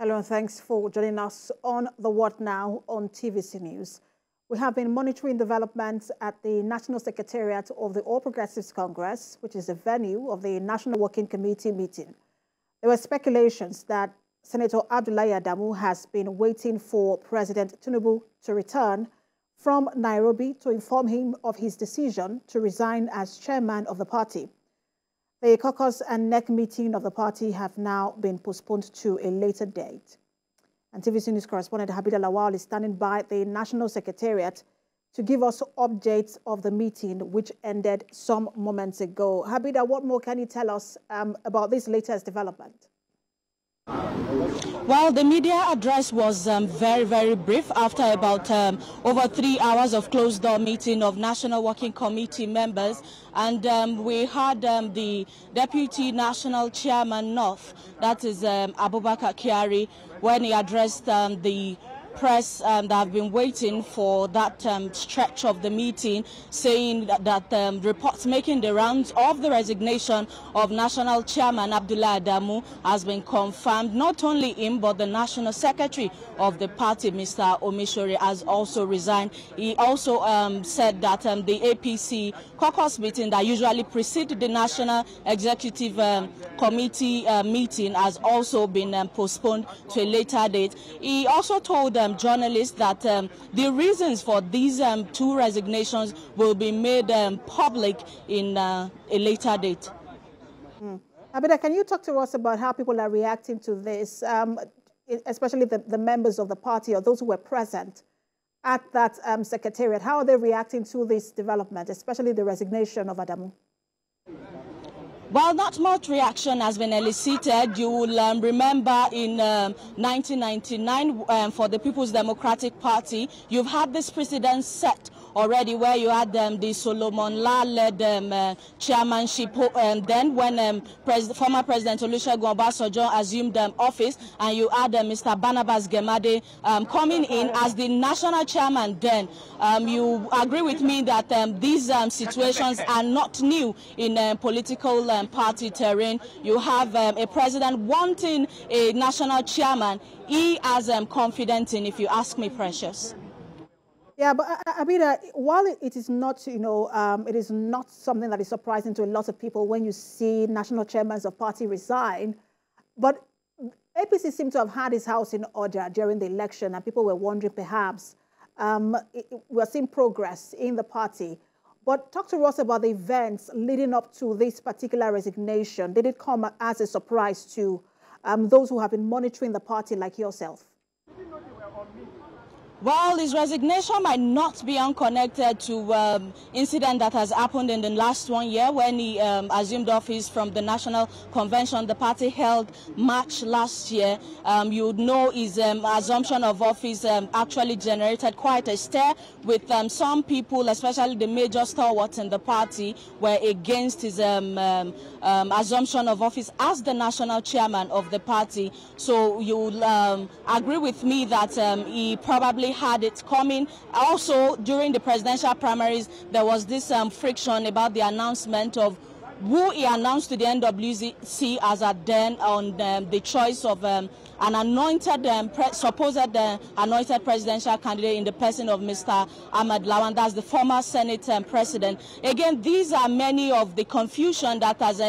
Hello and thanks for joining us on The What Now on TVC News. We have been monitoring developments at the National Secretariat of the All Progressives Congress, which is the venue of the National Working Committee meeting. There were speculations that Senator Habeedah Lawal has been waiting for President Tinubu to return from Nairobi to inform him of his decision to resign as chairman of the party. The caucus and NEC meeting of the party have now been postponed to a later date. And TVC News Correspondent Habeedah Lawal is standing by the National Secretariat to give us updates of the meeting, which ended some moments ago. Habeedah, what more can you tell us about this latest development? Well, the media address was very, very brief after about over 3 hours of closed-door meeting of National Working Committee members. And we had the Deputy National Chairman North, that is Abubakar Kyari, when he addressed the press that have been waiting for that stretch of the meeting, saying that reports making the rounds of the resignation of National Chairman Habeedah Lawal has been confirmed. Not only him, but the National Secretary of the party, Mr. Omishore, has also resigned. He also said that the APC caucus meeting that usually precedes the National Executive Committee meeting has also been postponed to a later date. He also told journalists that the reasons for these two resignations will be made public in a later date. Habeedah, can you talk to us about how people are reacting to this, especially the members of the party or those who were present at that secretariat? How are they reacting to this development, especially the resignation of Adamu? Well, not much reaction has been elicited. You will remember in 1999 for the People's Democratic Party, you've had this precedent set already where you had the Solomon La-led chairmanship. Then when former President Olusegun Obasanjo assumed office, and you had Mr. Barnabas Gemade coming in as the national chairman then. You agree with me that these situations are not new in political party terrain. You have a president wanting a national chairman. He has confidence in, if you ask me, Precious. Yeah, but Habeedah, while it is not, it is not something that is surprising to a lot of people when you see national chairmen of party resign, but APC seemed to have had his house in order during the election, and people were wondering perhaps we're seeing progress in the party. But talk to us about the events leading up to this particular resignation. Did it come as a surprise to those who have been monitoring the party like yourself? Well, his resignation might not be unconnected to incident that has happened in the last 1 year when he assumed office from the National Convention the party held March last year. You would know his assumption of office actually generated quite a stir with some people, especially the major stalwarts in the party, were against his assumption of office as the national chairman of the party. So you'll agree with me that he probably had it coming. Also, during the presidential primaries, there was this friction about the announcement of who he announced to the NWC as at then on the choice of an anointed, supposed anointed presidential candidate in the person of Mr. Habeedah Lawal. That's the former Senate president. Again, these are many of the confusion that has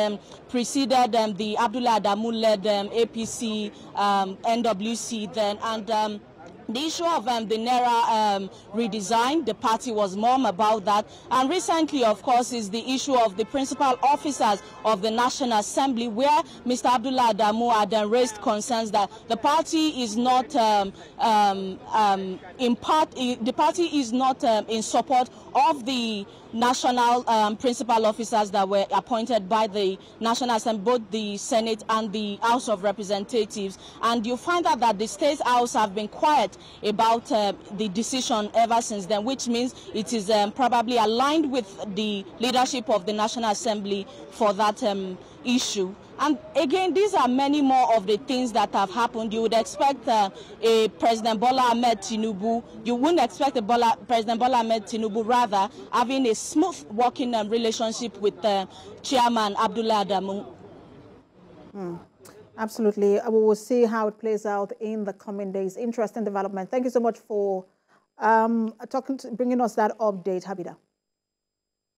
preceded the Habeedah Lawal-led APC NWC then. And the issue of the Naira redesign, the party was mum about that. And recently, of course, is the issue of the principal officers of the National Assembly, where Mr. Habeedah Lawal had raised concerns that the party is not the party is not in support of the national principal officers that were appointed by the National Assembly, both the Senate and the House of Representatives. And you find out that the State House have been quiet about the decision ever since then, which means it is probably aligned with the leadership of the National Assembly for that issue. And again, these are many more of the things that have happened. You would expect a President Bola Ahmed Tinubu, you wouldn't expect President Bola Ahmed Tinubu rather having a smooth working relationship with Chairman Habeedah Lawal. Absolutely. We will see how it plays out in the coming days. Interesting development. Thank you so much for bringing us that update, Habeedah.